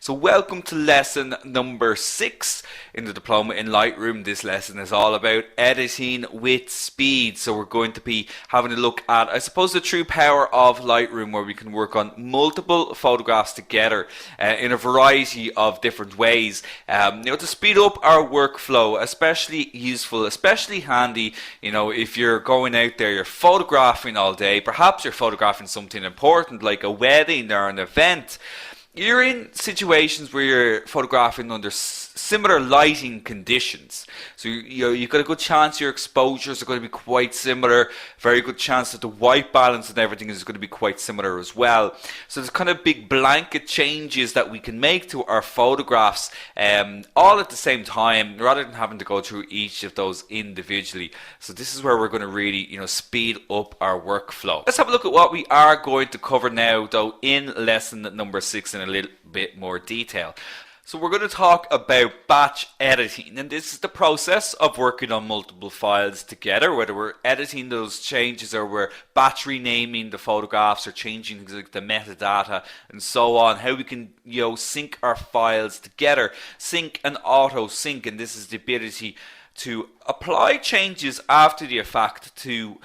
So welcome to lesson number 6 in the Diploma in Lightroom. This lesson is all about editing with speed. So we're going to be having a look at, I suppose, the true power of Lightroom, where we can work on multiple photographs together in a variety of different ways. To speed up our workflow, especially useful, especially handy, if you're going out there, you're photographing all day, perhaps you're photographing something important like a wedding or an event. You're in situations where you're photographing under similar lighting conditions. So you've got a good chance your exposures are going to be quite similar. Very good chance that the white balance and everything is going to be quite similar as well. So there's kind of big blanket changes that we can make to our photographs all at the same time, rather than having to go through each of those individually. So this is where we're going to really speed up our workflow. Let's have a look at what we are going to cover now, though, in lesson number 6 in a little bit more detail. So we're going to talk about batch editing, and this is the process of working on multiple files together, whether we're editing those changes or we're batch renaming the photographs or changing things like the metadata and so on, how we can sync our files together, sync and auto sync, and this is the ability to apply changes after the fact to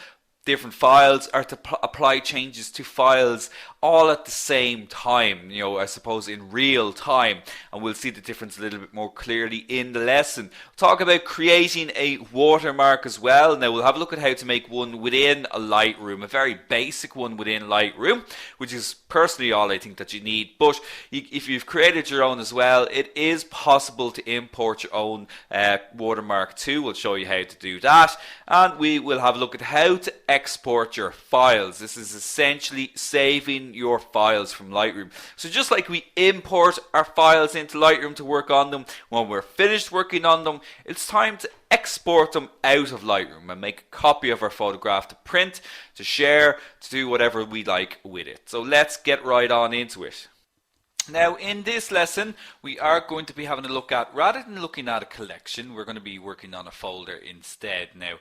different files, or to apply changes to files all at the same time, I suppose in real time, and we'll see the difference a little bit more clearly in the lesson. We'll talk about creating a watermark as well. Now we'll have a look at how to make one within a Lightroom, a very basic one within Lightroom, which is personally all I think that you need, but if you've created your own as well, it is possible to import your own watermark too. We'll show you how to do that, and we will have a look at how to export your files. This is essentially saving your files from Lightroom. So just like we import our files into Lightroom to work on them, when we're finished working on them, it's time to export them out of Lightroom and make a copy of our photograph to print, to share, to do whatever we like with it. So let's get right on into it. Now in this lesson we are going to be having a look at, rather than looking at a collection, we're going to be working on a folder instead. Now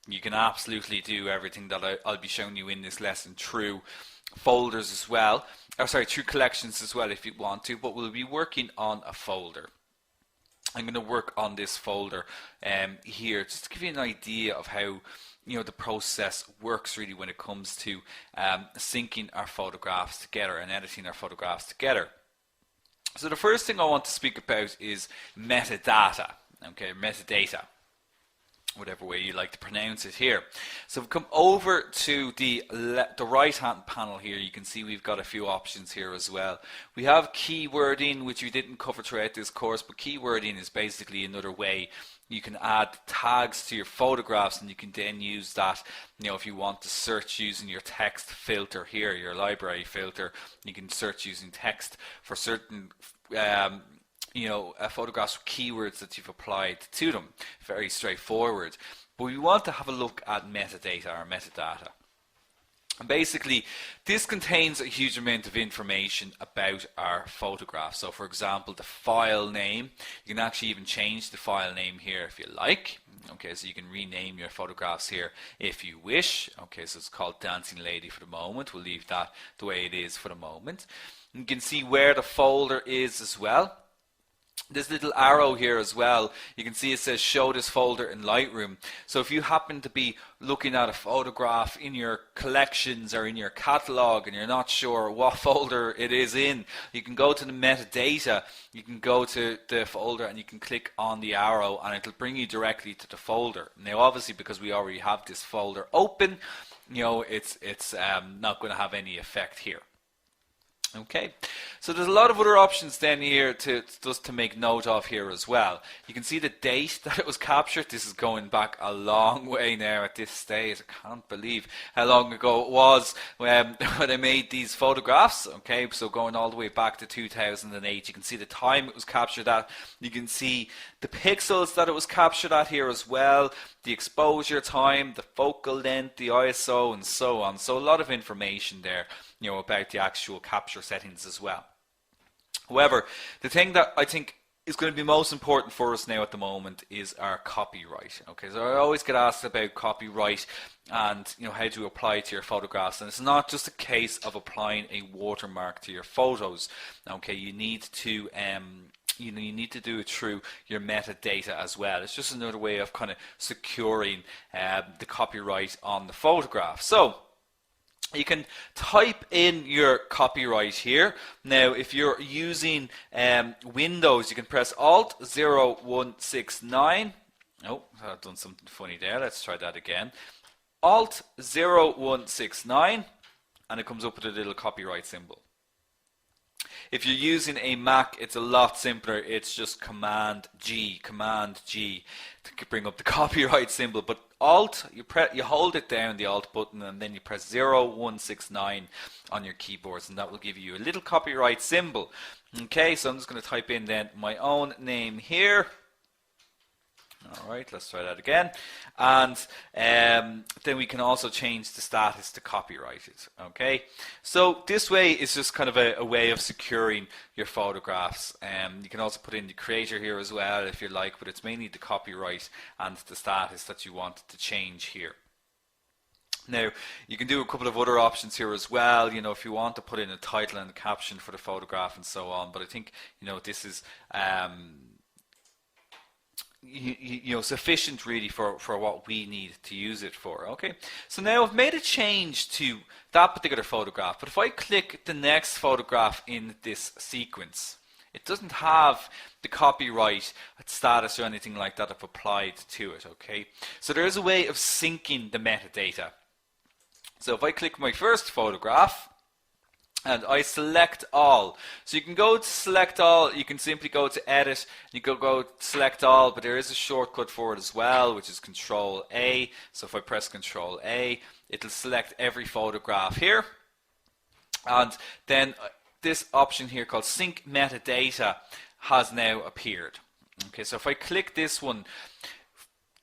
you can absolutely do everything that I'll be showing you in this lesson through folders as well, through collections as well if you want to, but we'll be working on a folder. I'm going to work on this folder here just to give you an idea of how the process works really when it comes to syncing our photographs together and editing our photographs together. So the first thing I want to speak about is metadata. Metadata, whatever way you like to pronounce it here. So we've come over to the right hand panel here. You can see we've got a few options here as well. We have keywording, which we didn't cover throughout this course, but keywording is basically another way you can add tags to your photographs, and you can then use that if you want to search using your text filter here, your library filter. You can search using text for certain photographs with keywords that you've applied to them. Very straightforward. But we want to have a look at metadata, or metadata. And basically this contains a huge amount of information about our photograph. So for example, the file name, you can actually even change the file name here if you like. So you can rename your photographs here if you wish. So it's called Dancing Lady for the moment. We'll leave that the way it is for the moment. You can see where the folder is as well. This little arrow here as well, you can see it says show this folder in Lightroom. So if you happen to be looking at a photograph in your collections or in your catalog and you're not sure what folder it is in, you can go to the metadata, you can go to the folder and you can click on the arrow and it'll bring you directly to the folder. Now obviously, because we already have this folder open, it's not going to have any effect here. So there's a lot of other options then here just to make note of here as well. You can see the date that it was captured. This is going back a long way now at this stage. I can't believe how long ago it was when I made these photographs. So going all the way back to 2008. You can see the time it was captured at. You can see the pixels that it was captured at here as well, the exposure time, the focal length, the ISO, and so on. So a lot of information there about the actual capture settings as well. However, the thing that I think is going to be most important for us now at the moment is our copyright. Okay, so I always get asked about copyright and how to apply it to your photographs, and it's not just a case of applying a watermark to your photos. Okay, you need to you need to do it through your metadata as well. It's just another way of kind of securing the copyright on the photograph. So you can type in your copyright here. Now, if you're using Windows, you can press Alt 0169. Oh, I've done something funny there. Let's try that again. Alt 0169, and it comes up with a little copyright symbol. If you're using a Mac, it's a lot simpler. It's just Command G to bring up the copyright symbol. But Alt, you hold it down, the Alt button, and then you press 0169 on your keyboards, and that will give you a little copyright symbol. Okay, so I'm just going to type in then my own name here. Alright, let's try that again. And then we can also change the status to copyrighted. Okay, so this way is just kind of a way of securing your photographs. You can also put in the creator here as well if you like, but it's mainly the copyright and the status that you want to change here. Now, you can do a couple of other options here as well, if you want to put in a title and a caption for the photograph and so on, but I think, this is sufficient really for what we need to use it for. Okay, so now I've made a change to that particular photograph, but if I click the next photograph in this sequence, it doesn't have the copyright status or anything like that I've applied to it. Okay, so there is a way of syncing the metadata. So if I click my first photograph and I select all, so you can go to select all, you can simply go to edit, you can go select all, but there is a shortcut for it as well, which is Control A. So if I press Control A, it'll select every photograph here, and then this option here called Sync Metadata has now appeared. Okay, so if I click this one,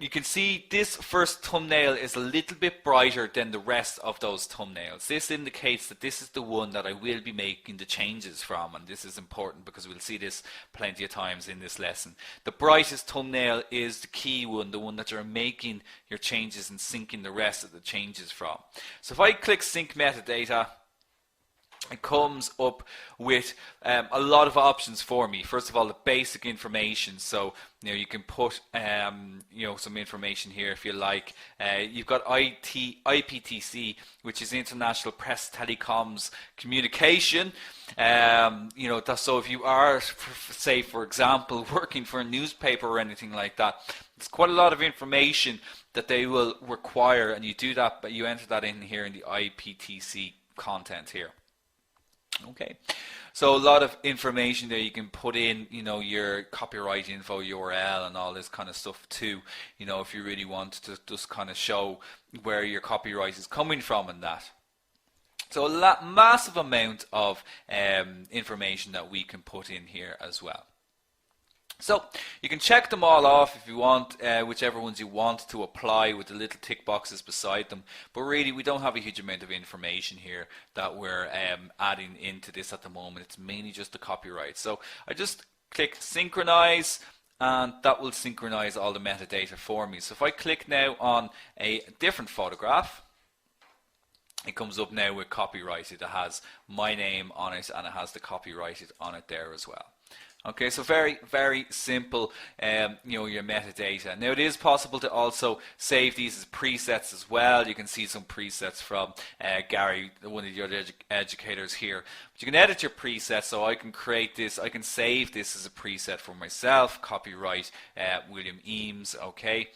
you can see this first thumbnail is a little bit brighter than the rest of those thumbnails. This indicates that this is the one that I will be making the changes from, and this is important because we'll see this plenty of times in this lesson. The brightest thumbnail is the key one, the one that you're making your changes and syncing the rest of the changes from. So if I click Sync Metadata, it comes up with a lot of options for me. First of all, the basic information. So you can put some information here if you like. You've got IPTC, which is International Press Telecoms Communication. So if you are, say for example, working for a newspaper or anything like that, it's quite a lot of information that they will require, and you do that, but you enter that in here in the IPTC content here. Okay, so a lot of information there. You can put in, your copyright info URL and all this kind of stuff too, if you really want to just kind of show where your copyright is coming from and that. So a massive amount of information that we can put in here as well. So you can check them all off if you want, whichever ones you want to apply with the little tick boxes beside them. But really, we don't have a huge amount of information here that we're adding into this at the moment. It's mainly just the copyright. So I just click Synchronize, and that will synchronize all the metadata for me. So if I click now on a different photograph, it comes up now with copyrighted. It has my name on it, and it has the copyrighted on it there as well. Okay, so very, very simple, your metadata. Now it is possible to also save these as presets as well. You can see some presets from Gary, one of the other educators here. But you can edit your presets, so I can create this, I can save this as a preset for myself, copyright William Eames, okay.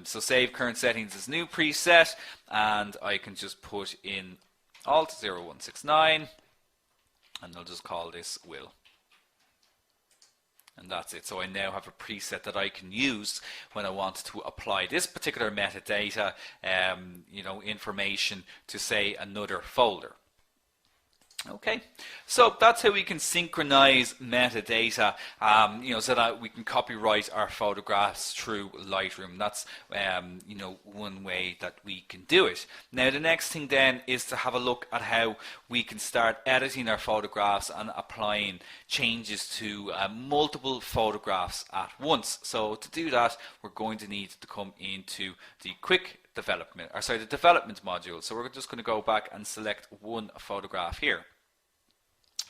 So save current settings as new preset, and I can just put in Alt 0169, and I'll just call this Will. And that's it. So I now have a preset that I can use when I want to apply this particular metadata, information to, say, another folder. Okay, so that's how we can synchronize metadata, so that we can copyright our photographs through Lightroom. That's, one way that we can do it. Now, the next thing then is to have a look at how we can start editing our photographs and applying changes to multiple photographs at once. So to do that, we're going to need to come into the the development module. So we're just going to go back and select one photograph here.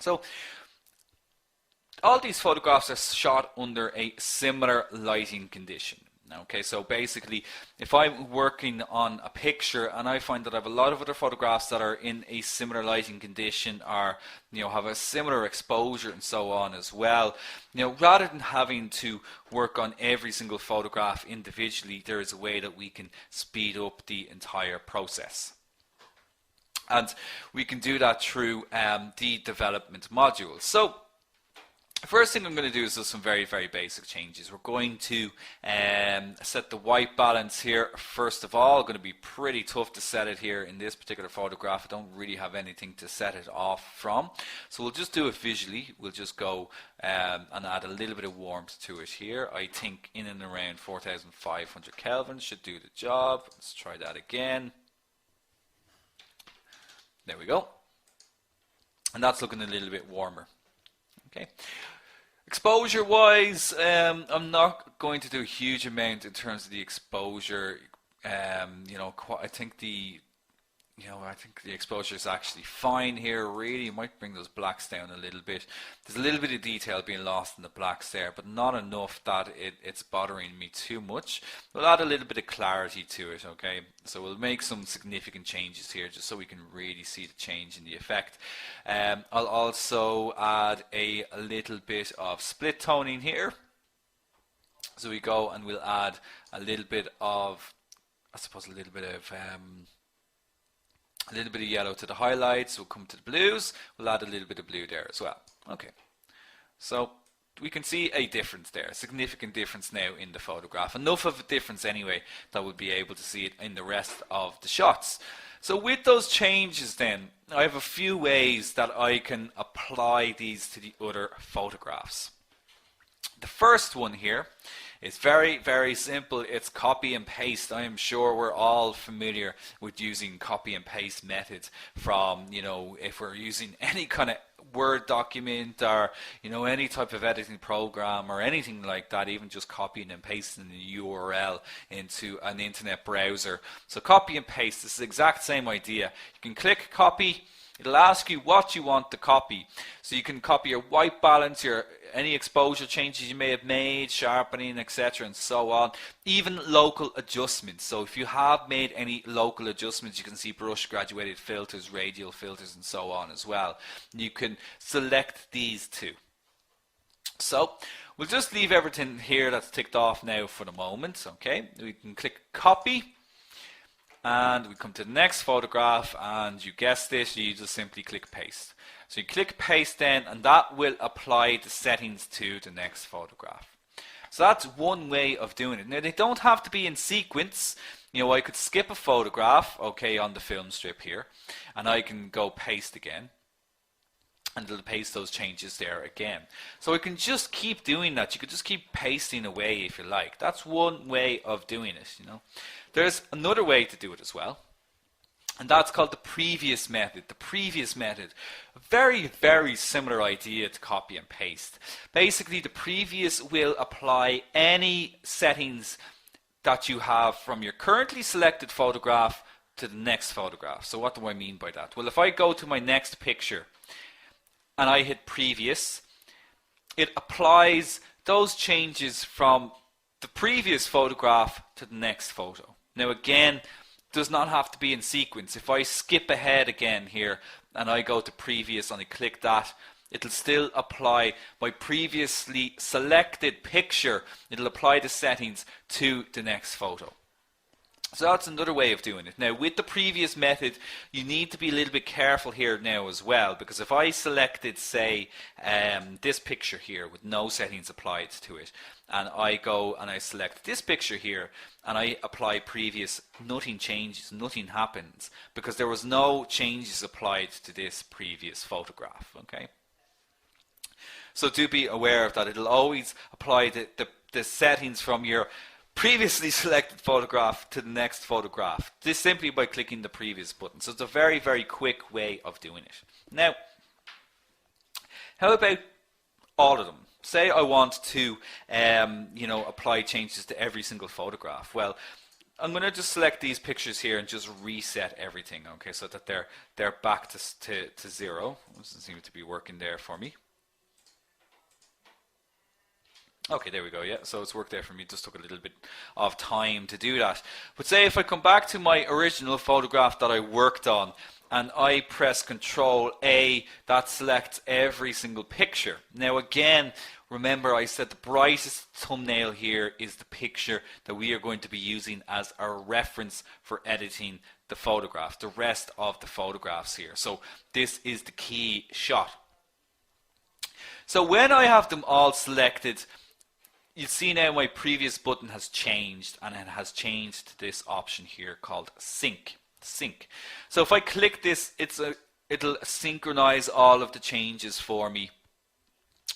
So all these photographs are shot under a similar lighting condition. Okay, so basically, if I'm working on a picture and I find that I have a lot of other photographs that are in a similar lighting condition, or have a similar exposure and so on as well, rather than having to work on every single photograph individually, there is a way that we can speed up the entire process. And we can do that through the development module. So the first thing I'm going to do is just some very, very basic changes. We're going to set the white balance here. First of all, going to be pretty tough to set it here in this particular photograph. I don't really have anything to set it off from. So we'll just do it visually. We'll just go and add a little bit of warmth to it here. I think in and around 4,500 Kelvin should do the job. Let's try that again. There we go. And that's looking a little bit warmer. Okay. Exposure wise, I'm not going to do a huge amount in terms of the exposure. I think the exposure is actually fine here. Really, you might bring those blacks down a little bit. There's a little bit of detail being lost in the blacks there, but not enough that it's bothering me too much. We'll add a little bit of clarity to it, okay? So we'll make some significant changes here just so we can really see the change in the effect. I'll also add a little bit of split toning here. So we go and we'll add a little bit of, a little bit of yellow to the highlights. We'll come to the blues. We'll add a little bit of blue there as well. Okay, so we can see a difference there, a significant difference now in the photograph. Enough of a difference anyway that we'll be able to see it in the rest of the shots. So with those changes then, I have a few ways that I can apply these to the other photographs. The first one here is very, very simple. It's copy and paste. I am sure we're all familiar with using copy and paste methods from, if we're using any kind of Word document or, any type of editing program or anything like that, even just copying and pasting the URL into an internet browser. So copy and paste, this is the exact same idea. You can click copy. It'll ask you what you want to copy. So you can copy your white balance, any exposure changes you may have made, sharpening, etc. and so on. Even local adjustments. So if you have made any local adjustments, you can see brush, graduated filters, radial filters and so on as well. You can select these too. So we'll just leave everything here that's ticked off now for the moment. Okay, we can click copy. And we come to the next photograph, and you guessed it, you just simply click paste. So you click paste then, and that will apply the settings to the next photograph. So that's one way of doing it. Now they don't have to be in sequence. I could skip a photograph, okay, on the film strip here, and I can go paste again. And it'll paste those changes there again. So I can just keep doing that. You could just keep pasting away if you like. That's one way of doing it, There's another way to do it as well. And that's called the previous method. The previous method, a very, very similar idea to copy and paste. Basically, the previous will apply any settings that you have from your currently selected photograph to the next photograph. So what do I mean by that? Well, if I go to my next picture, and I hit previous, it applies those changes from the previous photograph to the next photo. Now again, does not have to be in sequence. If I skip ahead again here and I go to previous and I click that, it'll still apply my previously selected picture. It'll apply the settings to the next photo. So that's another way of doing it. Now, with the previous method, you need to be a little bit careful here now as well, because if I selected, say, this picture here with no settings applied to it, and I go and I select this picture here, and I apply previous, nothing changes, nothing happens, because there was no changes applied to this previous photograph, okay? So do be aware of that. It'll always apply the settings from your previously selected photograph to the next photograph, this simply by clicking the previous button. So it's a very, very quick way of doing it. Now, how about all of them? Say I want to apply changes to every single photograph. Well, I'm going to just select these pictures here and just reset everything, okay, so that they're back to zero. It doesn't seem to be working there for me. Okay, there we go, yeah, so it's worked there for me. It just took a little bit of time to do that. But say if I come back to my original photograph that I worked on, and I press Control A, that selects every single picture. Now again, remember I said the brightest thumbnail here is the picture that we are going to be using as our reference for editing the photograph, the rest of the photographs here. So this is the key shot. So when I have them all selected, you see now my previous button has changed, and it has changed to this option here called Sync. So if I click this, it'll synchronize all of the changes for me.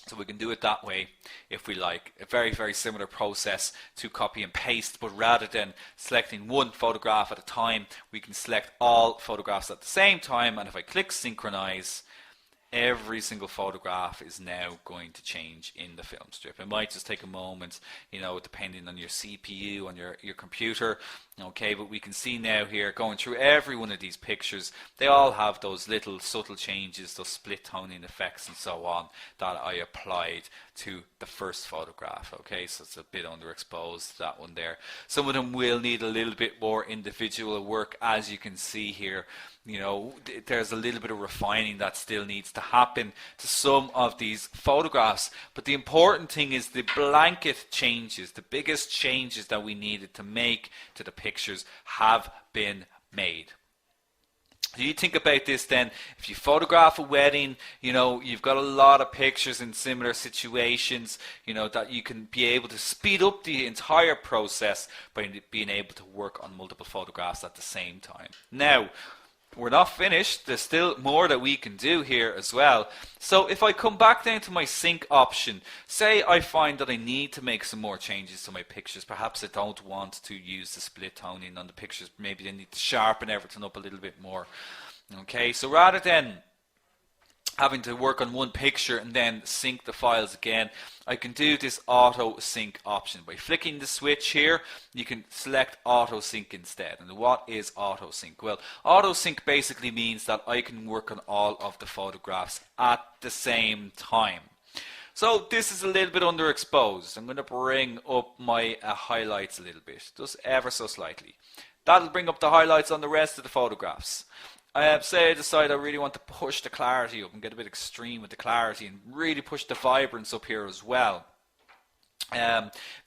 So we can do it that way if we like. A very, very similar process to copy and paste, but rather than selecting one photograph at a time, we can select all photographs at the same time, and if I click synchronize, every single photograph is now going to change in the film strip. It might just take a moment, depending on your CPU, on your computer, okay, but we can see now here, going through every one of these pictures, they all have those little subtle changes, those split toning effects and so on, that I applied to the first photograph, okay, so it's a bit underexposed, that one there. Some of them will need a little bit more individual work, as you can see here. There's a little bit of refining that still needs to happen to some of these photographs, but the important thing is the blanket changes, the biggest changes that we needed to make to the pictures have been made. Do you think about this then? If you photograph a wedding, you've got a lot of pictures in similar situations, that you can be able to speed up the entire process by being able to work on multiple photographs at the same time. Now, we're not finished. There's still more that we can do here as well. So if I come back down to my sync option, say I find that I need to make some more changes to my pictures. Perhaps I don't want to use the split toning on the pictures. Maybe I need to sharpen everything up a little bit more. Okay, so rather than having to work on one picture and then sync the files again, I can do this auto sync option. By flicking the switch here, you can select auto sync instead. And what is auto sync? Well, auto sync basically means that I can work on all of the photographs at the same time. So this is a little bit underexposed. I'm going to bring up my highlights a little bit, just ever so slightly. That'll bring up the highlights on the rest of the photographs. Say I decide I really want to push the clarity up and get a bit extreme with the clarity and really push the vibrance up here as well.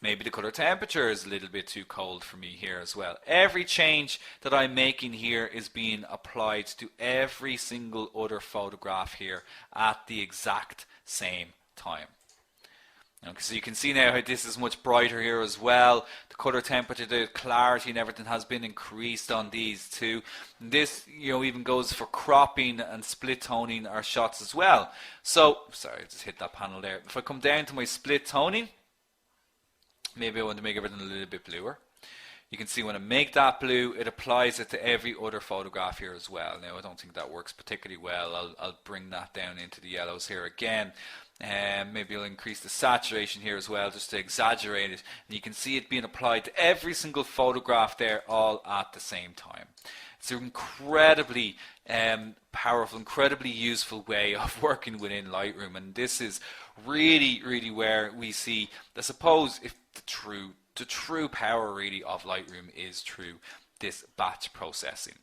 Maybe the color temperature is a little bit too cold for me here as well. Every change that I'm making here is being applied to every single other photograph here at the exact same time. Okay, so you can see now how this is much brighter here as well. The color temperature, the clarity and everything has been increased on these too. And this, even goes for cropping and split toning our shots as well. So, sorry, I just hit that panel there. If I come down to my split toning, maybe I want to make everything a little bit bluer. You can see when I make that blue, it applies it to every other photograph here as well. Now, I don't think that works particularly well. I'll bring that down into the yellows here again. Maybe I'll increase the saturation here as well, just to exaggerate it. And you can see it being applied to every single photograph there, all at the same time. It's an incredibly powerful, incredibly useful way of working within Lightroom. And this is really, really where we see, I suppose, if the true power really of Lightroom is through this batch processing.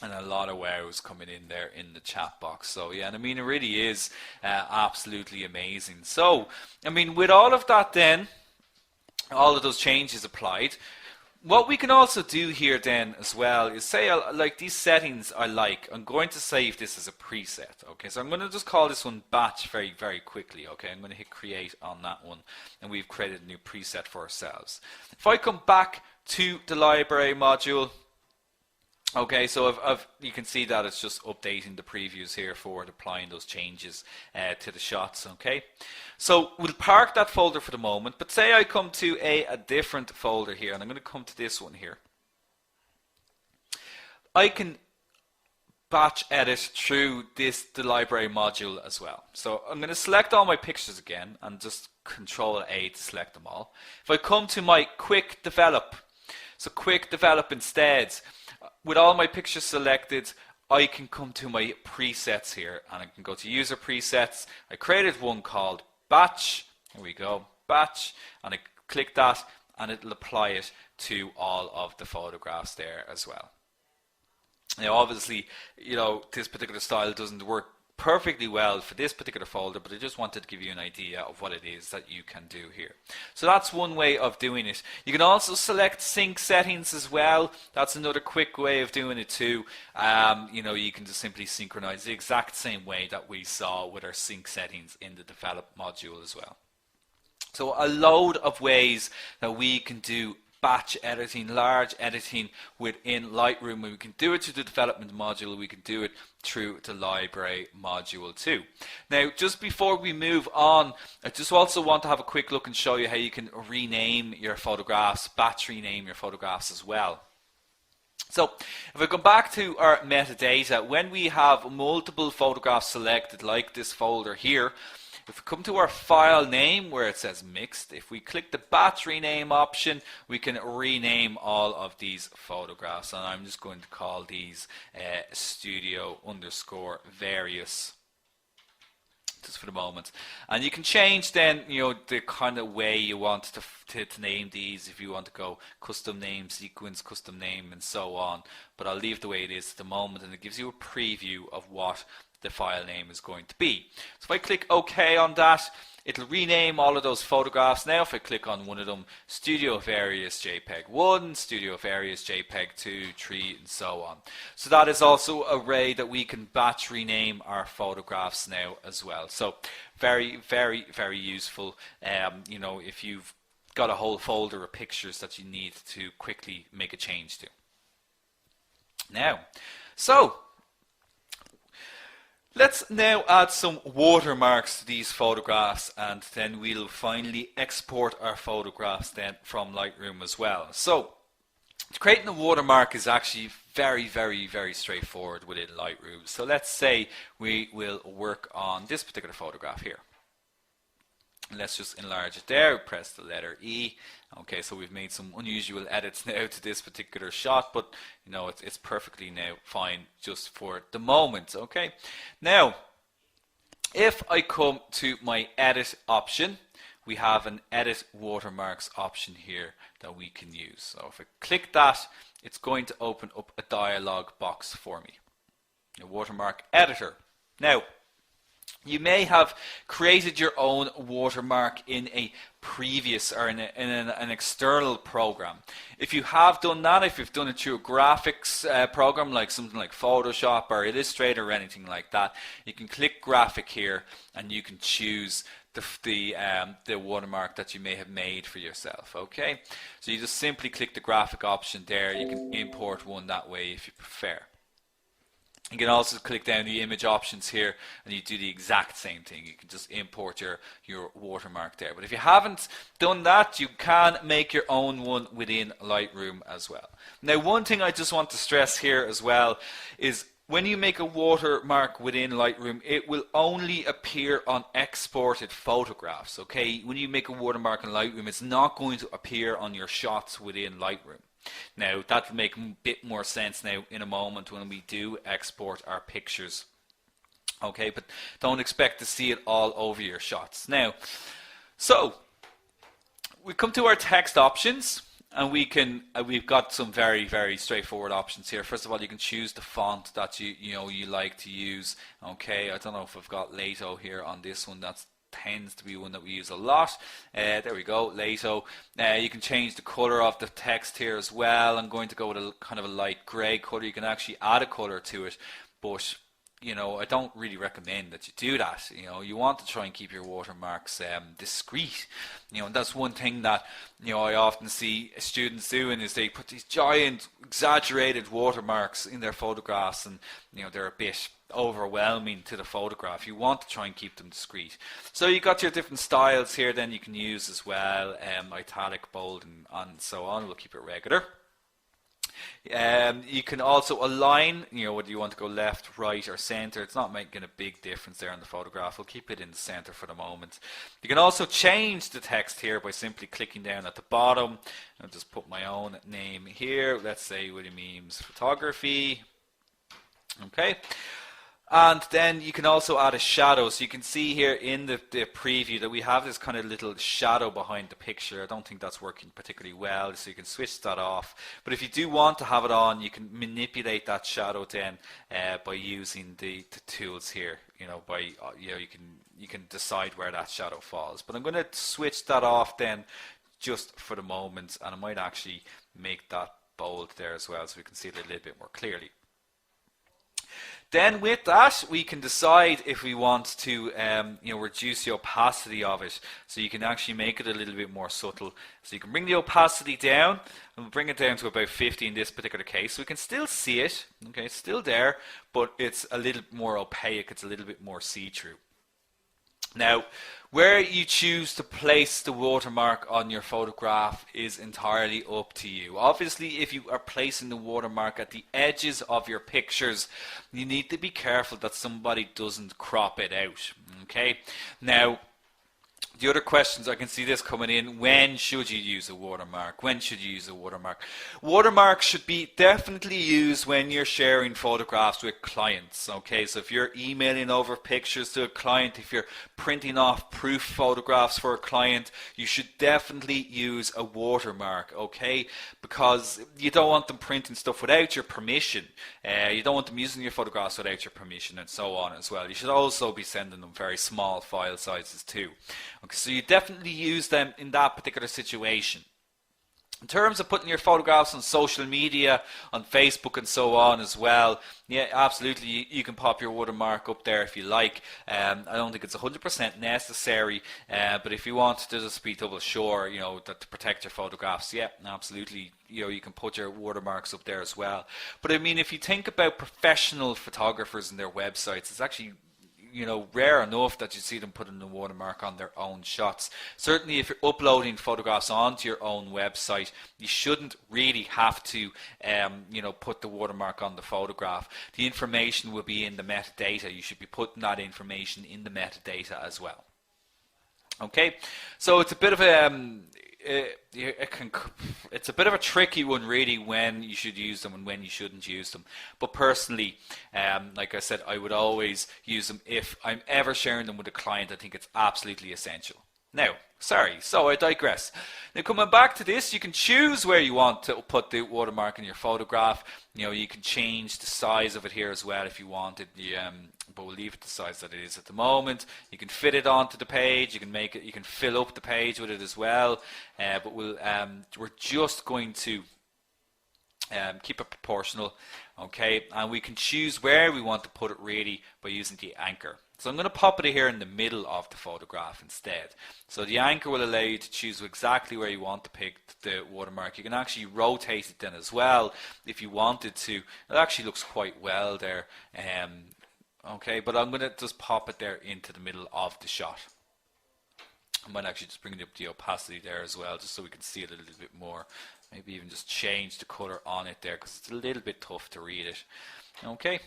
And a lot of wows coming in there in the chat box. So yeah, and I mean, it really is absolutely amazing. So, I mean, with all of that then, all of those changes applied, what we can also do here then as well is say like these settings I'm going to save this as a preset. Okay, so I'm going to just call this one batch very quickly. Okay, I'm going to hit create on that one, and we've created a new preset for ourselves. If I come back to the library module, okay, so you can see that it's just updating the previews here for applying those changes to the shots. Okay, so we'll park that folder for the moment, but say I come to a different folder here, and I'm going to come to this one here. I can batch edit through the library module as well. So I'm going to select all my pictures again and just Control A to select them all. If I come to my quick develop, so quick develop instead, with all my pictures selected, I can come to my presets here, and I can go to user presets. I created one called batch. Here we go, batch, and I click that, and it'll apply it to all of the photographs there as well. Now obviously, you know, this particular style doesn't work perfectly well for this particular folder, but I just wanted to give you an idea of what it is that you can do here. So that's one way of doing it. You can also select sync settings as well. That's another quick way of doing it too. You know, you can just simply synchronize the exact same way that we saw with our sync settings in the develop module as well. So a load of ways that we can do batch editing, large editing within Lightroom. We can do it through the development module, we can do it through the library module too. Now just before we move on, I just also want to have a quick look and show you how you can rename your photographs, batch rename your photographs as well. So if I go back to our metadata, when we have multiple photographs selected like this folder here, if we come to our file name where it says mixed, if we click the batch rename option, we can rename all of these photographs, and I'm just going to call these studio_various just for the moment. And you can change then, you know, the kind of way you want to name these, if you want to go custom name, sequence, custom name, and so on. But I'll leave the way it is at the moment, and it gives you a preview of what the file name is going to be. So if I click OK on that, it'll rename all of those photographs. Now if I click on one of them, Studio Various JPEG 1, Studio Various JPEG 2, 3, and so on. So that is also a way that we can batch rename our photographs now as well. So very useful, you know, if you've got a whole folder of pictures that you need to quickly make a change to. Now, so let's now add some watermarks to these photographs, and then we'll finally export our photographs then from Lightroom as well. So creating a watermark is actually very straightforward within Lightroom. So let's say we will work on this particular photograph here. Let's just enlarge it there, press the letter E. Okay, so we've made some unusual edits now to this particular shot, but you know, it's perfectly now fine just for the moment. Okay, now if I come to my edit option, we have an edit watermarks option here that we can use. So if I click that, it's going to open up a dialog box for me, a watermark editor. Now you may have created your own watermark in a previous or in an external program. If you have done that, if you've done it through a graphics program like something like Photoshop or Illustrator or anything like that, you can click graphic here and you can choose the watermark that you may have made for yourself. Okay, so you just simply click the graphic option there. You can import one that way if you prefer. You can also click down the image options here and you do the exact same thing. You can just import your watermark there. But if you haven't done that, you can make your own one within Lightroom as well. Now one thing I just want to stress here as well is when you make a watermark within Lightroom, it will only appear on exported photographs. Okay, when you make a watermark in Lightroom, it's not going to appear on your shots within Lightroom. Now that will make a bit more sense now in a moment when we do export our pictures. Okay, but don't expect to see it all over your shots. Now, so we come to our text options, and we can we've got some very straightforward options here. First of all, you can choose the font that you like to use. Okay, I don't know if I've got Lato here on this one. That's tends to be one that we use a lot. There we go, Lato. You can change the color of the text here as well. I'm going to go with a kind of a light gray color. You can actually add a color to it, but you know, I don't really recommend that you do that. You know, you want to try and keep your watermarks discreet. You know, and that's one thing that, you know, I often see students doing is they put these giant exaggerated watermarks in their photographs, and you know, they're a bit overwhelming to the photograph. You want to try and keep them discreet. So you got your different styles here then you can use as well, italic, bold, and so on. We'll keep it regular. You can also align, you know, whether you want to go left, right, or center. It's not making a big difference there in the photograph. We'll keep it in the center for the moment. You can also change the text here by simply clicking down at the bottom. I'll just put my own name here. Let's say William Eames Photography. Okay. And then you can also add a shadow. So you can see here in the preview that we have this kind of little shadow behind the picture. I don't think that's working particularly well, so you can switch that off. But if you do want to have it on, you can manipulate that shadow then by using the tools here. You know, by you can decide where that shadow falls. But I'm going to switch that off then just for the moment, and I might actually make that bold there as well, so we can see it a little bit more clearly. Then with that, we can decide if we want to you know, reduce the opacity of it. So you can actually make it a little bit more subtle. So you can bring the opacity down, and we'll bring it down to about 50 in this particular case. So we can still see it, okay, it's still there, but it's a little more opaque, it's a little bit more see-through. Now, where you choose to place the watermark on your photograph is entirely up to you. Obviously, if you are placing the watermark at the edges of your pictures, you need to be careful that somebody doesn't crop it out. Okay? Now, the other questions, I can see this coming in. When should you use a watermark? When should you use a watermark? Watermarks should be definitely used when you're sharing photographs with clients. Okay, so if you're emailing over pictures to a client, if you're printing off proof photographs for a client, you should definitely use a watermark. Okay, because you don't want them printing stuff without your permission. You don't want them using your photographs without your permission, and so on as well. You should also be sending them very small file sizes too. Okay, so you definitely use them in that particular situation. In terms of putting your photographs on social media, on Facebook and so on as well, yeah, absolutely, you can pop your watermark up there if you like. I don't think it's 100% necessary, but if you want to just be double sure, you know, that to protect your photographs, yeah, absolutely, you know, you can put your watermarks up there as well. But I mean, if you think about professional photographers and their websites, it's actually, you know, rare enough that you see them putting the watermark on their own shots. Certainly if you're uploading photographs onto your own website, you shouldn't really have to you know, put the watermark on the photograph. The information will be in the metadata. You should be putting that information in the metadata as well. Okay, so it's a bit of a it's a bit of a tricky one really, when you should use them and when you shouldn't use them. But personally, like I said, I would always use them if I'm ever sharing them with a client. I think it's absolutely essential. Now, sorry, so I digress. Now coming back to this, you can choose where you want to put the watermark in your photograph. You know, you can change the size of it here as well if you wanted. But we'll leave it the size that it is at the moment. You can fit it onto the page. You can make it. You can fill up the page with it as well. But we're just going to keep it proportional, okay? And we can choose where we want to put it really by using the anchor. So I'm going to pop it here in the middle of the photograph instead. So the anchor will allow you to choose exactly where you want to pick the watermark. You can actually rotate it then as well if you wanted to. It actually looks quite well there. Okay, but I'm going to just pop it there into the middle of the shot. I might actually just bring up the opacity there as well, just so we can see it a little bit more. Maybe even just change the color on it there, because it's a little bit tough to read it. Okay.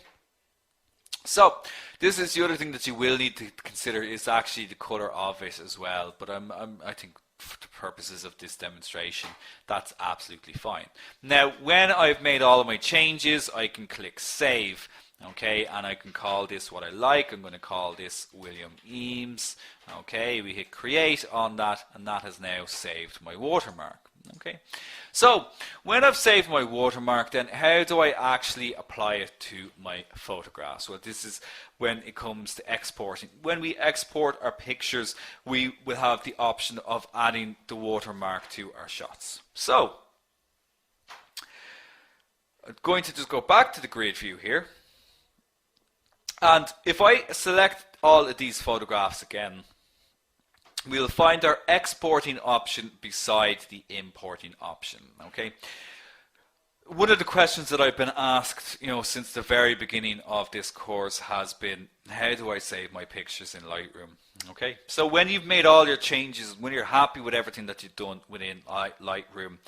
So this is the other thing that you will need to consider, is actually the color of it as well. But I think for the purposes of this demonstration, that's absolutely fine. Now, when I've made all of my changes, I can click Save. Okay, and I can call this what I like. I'm going to call this William Eames. Okay, we hit Create on that, and that has now saved my watermark. Okay, so when I've saved my watermark, then how do I actually apply it to my photographs? Well, this is when it comes to exporting. When we export our pictures, we will have the option of adding the watermark to our shots. So I'm going to just go back to the grid view here, and if I select all of these photographs again, we'll find our exporting option beside the importing option. Okay. One of the questions that I've been asked, since the very beginning of this course has been, how do I save my pictures in Lightroom? Okay, so when you've made all your changes, when you're happy with everything that you've done within Lightroom,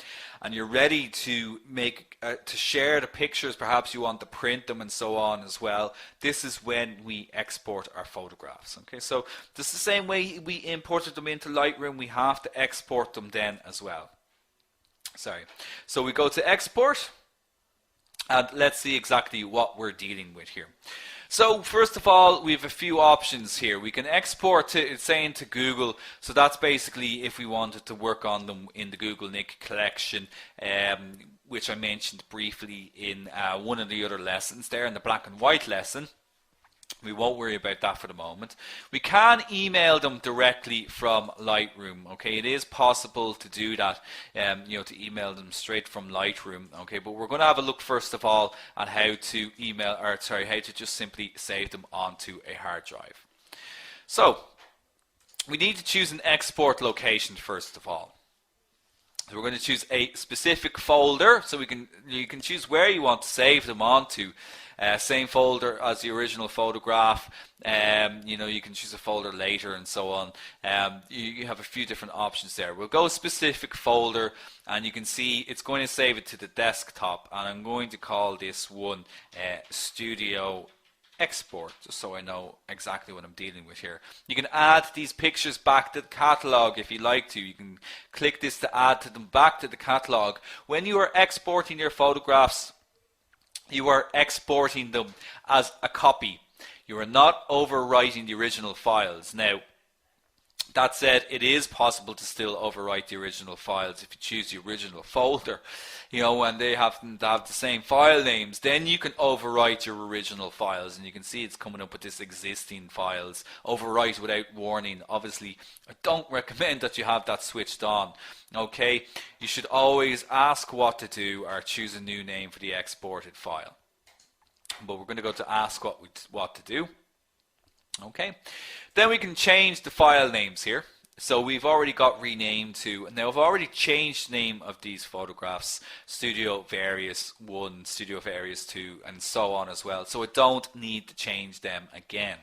and you're ready to to share the pictures, perhaps you want to print them and so on as well, this is when we export our photographs. Okay, so just the same way we imported them into Lightroom, we have to export them then as well. So we go to export, and let's see exactly what we're dealing with here. So first of all, we have a few options here. We can export to, it's saying to Google, so that's basically if we wanted to work on them in the Google Nick collection, which I mentioned briefly in one of the other lessons there in the black and white lesson. We won't worry about that for the moment. We can email them directly from Lightroom. Okay, it is possible to do that, to email them straight from Lightroom. Okay, but we're going to have a look first of all at how to how to just simply save them onto a hard drive. So we need to choose an export location first of all. So we're going to choose a specific folder, so you can choose where you want to save them onto. Same folder as the original photograph. You can choose a folder later and so on. You have a few different options there. We'll go specific folder, and you can see it's going to save it to the desktop, and I'm going to call this one Studio Export, just so I know exactly what I'm dealing with here. You can add these pictures back to the catalog if you like to. You can click this to add to them back to the catalog. When you are exporting your photographs, you are exporting them as a copy. You are not overwriting the original files. Now, that said, it is possible to still overwrite the original files if you choose the original folder, and they happen to have the same file names. Then you can overwrite your original files, and you can see it's coming up with this existing files. Overwrite without warning. Obviously, I don't recommend that you have that switched on. Okay, you should always ask what to do or choose a new name for the exported file. But we're going to go to ask what to do. Okay, then we can change the file names here. So we've already got renamed to, now I've already changed the name of these photographs, Studio Various 1, Studio Various 2, and so on as well. So I don't need to change them again.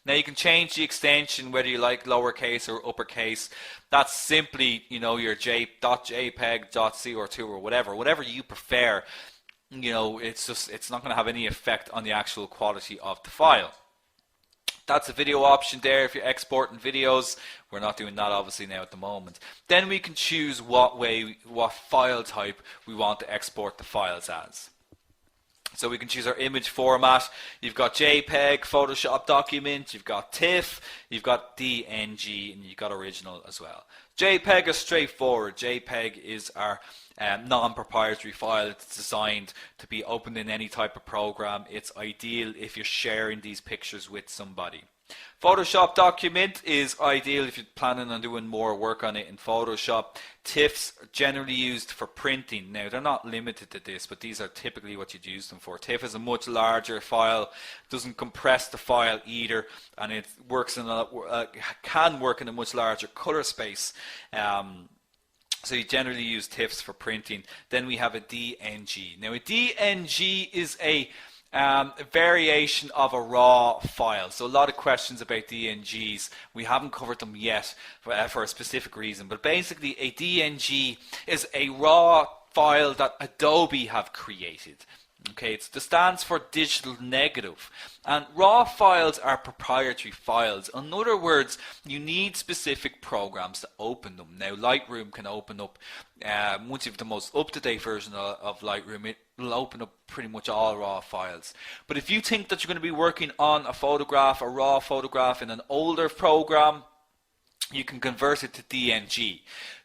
Now you can change the extension, whether you like lowercase or uppercase. That's simply, your .jpeg, .co2 or whatever you prefer. It's not going to have any effect on the actual quality of the file. That's a video option there if you're exporting videos. We're not doing that obviously now at the moment. Then we can choose what file type we want to export the files as. So we can choose our image format. You've got JPEG, Photoshop document, you've got TIFF, you've got DNG, and you've got original as well. JPEG is straightforward. JPEG is our non-proprietary file. It's designed to be opened in any type of program. It's ideal if you're sharing these pictures with somebody. Photoshop document is ideal if you're planning on doing more work on it in Photoshop. TIFFs are generally used for printing. Now, they're not limited to this, but these are typically what you'd use them for. TIFF is a much larger file, doesn't compress the file either, and it works can work in a much larger color space. So you generally use TIFFs for printing. Then we have a DNG. Now, a DNG is a variation of a raw file. So a lot of questions about DNGs. We haven't covered them yet for a specific reason. But basically, a DNG is a raw file that Adobe have created. Okay, it stands for digital negative, and raw files are proprietary files. In other words, you need specific programs to open them. Now, Lightroom can open up, once you have the most up-to-date version of Lightroom, it will open up pretty much all raw files. But if you think that you're going to be working on a raw photograph in an older program, you can convert it to DNG.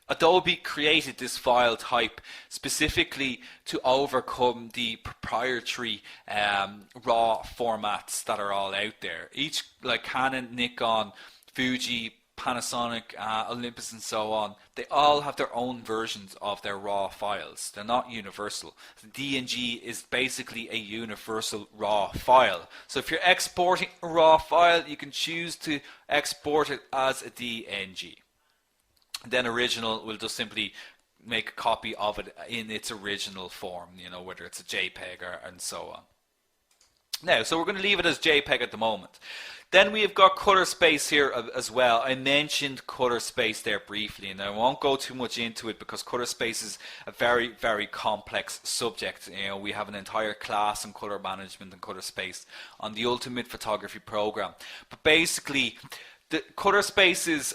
Adobe created this file type specifically to overcome the proprietary RAW formats that are all out there. Each, like Canon, Nikon, Fuji, Panasonic, Olympus and so on, they all have their own versions of their RAW files. They're not universal. The DNG is basically a universal RAW file. So if you're exporting a RAW file, you can choose to export it as a DNG. Then original will just simply make a copy of it in its original form, you know, whether it's a JPEG and so on. Now, so we're going to leave it as JPEG at the moment. Then we have got color space here as well. I mentioned color space there briefly, and I won't go too much into it because color space is a very, very complex subject. You know, we have an entire class on color management and color space on the Ultimate Photography program. But basically, the color spaces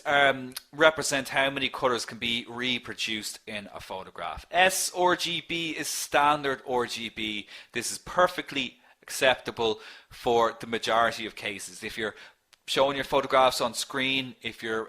represent how many colors can be reproduced in a photograph. sRGB is standard RGB. This is perfectly acceptable for the majority of cases. If you're showing your photographs on screen, if you're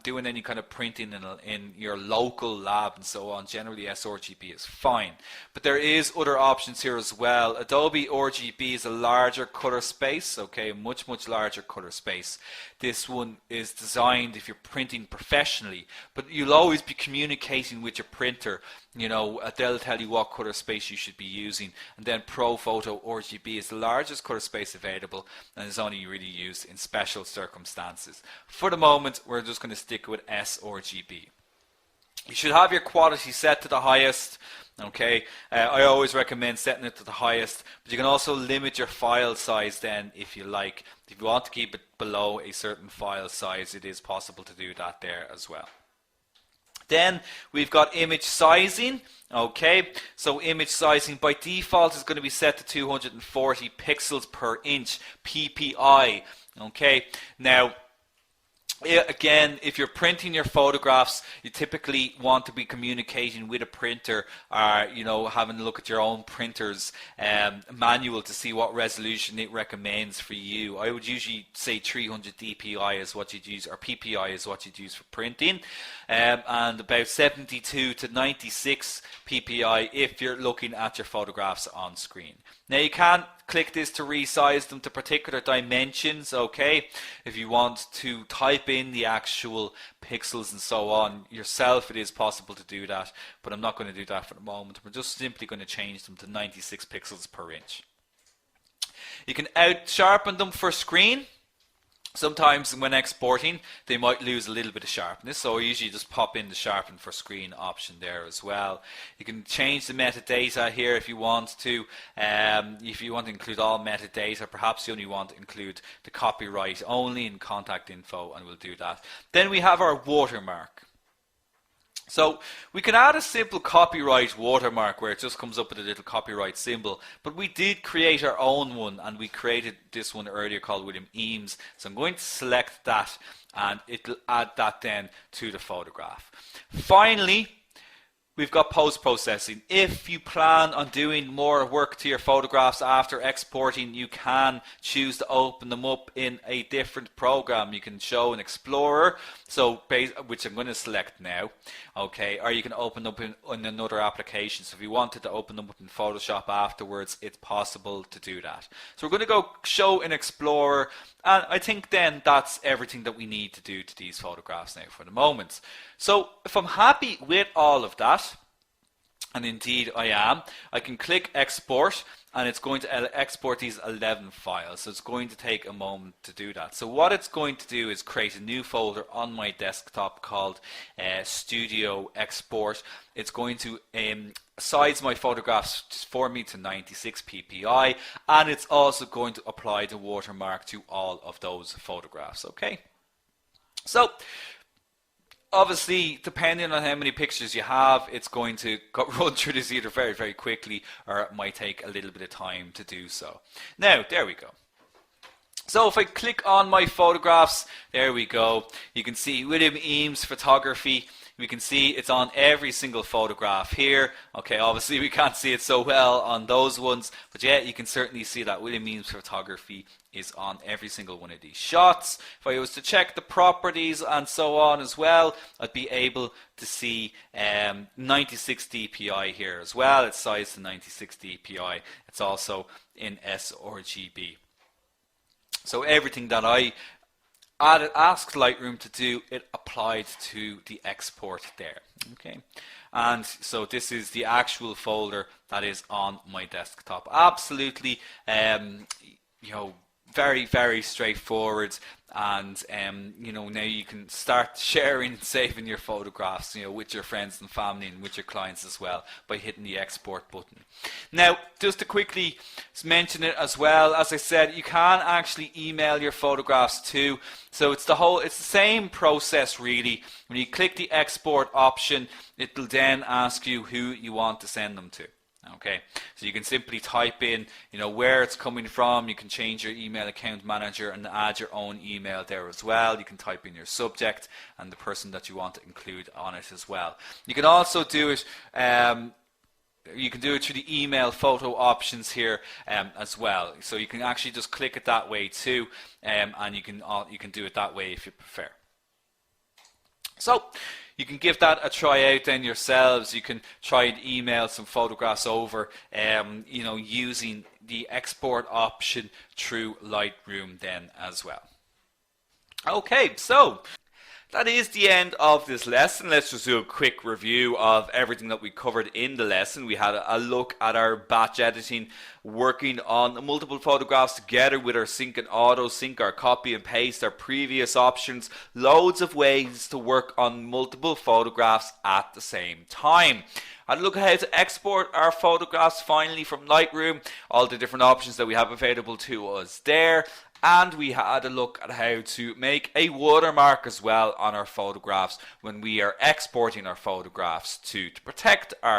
doing any kind of printing in your local lab and so on, generally sRGB is fine. But there is other options here as well. Adobe RGB is a larger color space, okay, much larger color space. This one is designed if you're printing professionally, but you'll always be communicating with your printer. You know, they'll tell you what color space you should be using. And then Pro Photo RGB is the largest color space available and is only really used in special circumstances. For the moment, we're just going to stick with sRGB. You should have your quality set to the highest. Okay, I always recommend setting it to the highest, but you can also limit your file size then if you like. If you want to keep it below a certain file size, it is possible to do that there as well. Then we've got image sizing. Okay, so image sizing by default is going to be set to 240 pixels per inch PPI. Okay, now again, if you're printing your photographs, you typically want to be communicating with a printer, or you know, having a look at your own printer's manual to see what resolution it recommends for you. I would usually say 300 dpi is what you'd use, or PPI is what you'd use for printing, and about 72 to 96 PPI if you're looking at your photographs on screen. Now you can click this to resize them to particular dimensions, okay? If you want to type in the actual pixels and so on yourself, it is possible to do that, but I'm not going to do that for the moment. We're just simply going to change them to 96 pixels per inch. You can out sharpen them for screen. Sometimes when exporting, they might lose a little bit of sharpness, so I usually just pop in the sharpen for screen option there as well. You can change the metadata here if you want to. If you want to include all metadata, perhaps you only want to include the copyright only and contact info, and we'll do that. Then we have our watermark. So we can add a simple copyright watermark where it just comes up with a little copyright symbol, but we did create our own one, and we created this one earlier called William Eames. So I'm going to select that, and it'll add that then to the photograph. Finally, we've got post-processing. If you plan on doing more work to your photographs after exporting, you can choose to open them up in a different program. You can show an Explorer, so which I'm going to select now, okay, or you can open up in another application. So if you wanted to open them up in Photoshop afterwards, it's possible to do that. So we're going to go show an Explorer, and I think then that's everything that we need to do to these photographs now for the moment. So if I'm happy with all of that, and indeed I am, I can click export, and it's going to export these 11 files. So it's going to take a moment to do that. So what it's going to do is create a new folder on my desktop called Studio Export. It's going to size my photographs for me to 96 PPI, and it's also going to apply the watermark to all of those photographs. Okay, so obviously, depending on how many pictures you have, it's going to run through this either very, very quickly, or it might take a little bit of time to do so. Now, there we go. So if I click on my photographs, there we go. You can see William Eames Photography. we can see it's on every single photograph here. Okay, obviously we can't see it so well on those ones, but yeah, you can certainly see that William Means Photography is on every single one of these shots. If I was to check the properties and so on as well, I'd be able to see 96 dpi here as well. It's sized to 96 dpi. It's also in sRGB. So everything that I asked Lightroom to do, it applied to the export there. Okay, and so this is the actual folder that is on my desktop. Absolutely, you know, very, very straightforward, and you know, now you can start sharing and saving your photographs, you know, with your friends and family and with your clients as well by hitting the export button. Now, just to quickly mention it as well, as I said, you can actually email your photographs too. So it's the same process really. When you click the export option, it'll then ask you who you want to send them to. Okay, so you can simply type in, you know, where it's coming from. You can change your email account manager and add your own email there as well. You can type in your subject and the person that you want to include on it as well. You can also do it through the email photo options here as well. So you can actually just click it that way too, and you can do it that way if you prefer. So you can give that a try out then yourselves. You can try and email some photographs over, you know, using the export option through Lightroom then as well. Okay, so that is the end of this lesson. Let's just do a quick review of everything that we covered in the lesson. We had a look at our batch editing, working on multiple photographs together with our sync and auto sync, our copy and paste, our previous options, loads of ways to work on multiple photographs at the same time. And look at how to export our photographs finally from Lightroom, all the different options that we have available to us there. And we had a look at how to make a watermark as well on our photographs when we are exporting our photographs to protect our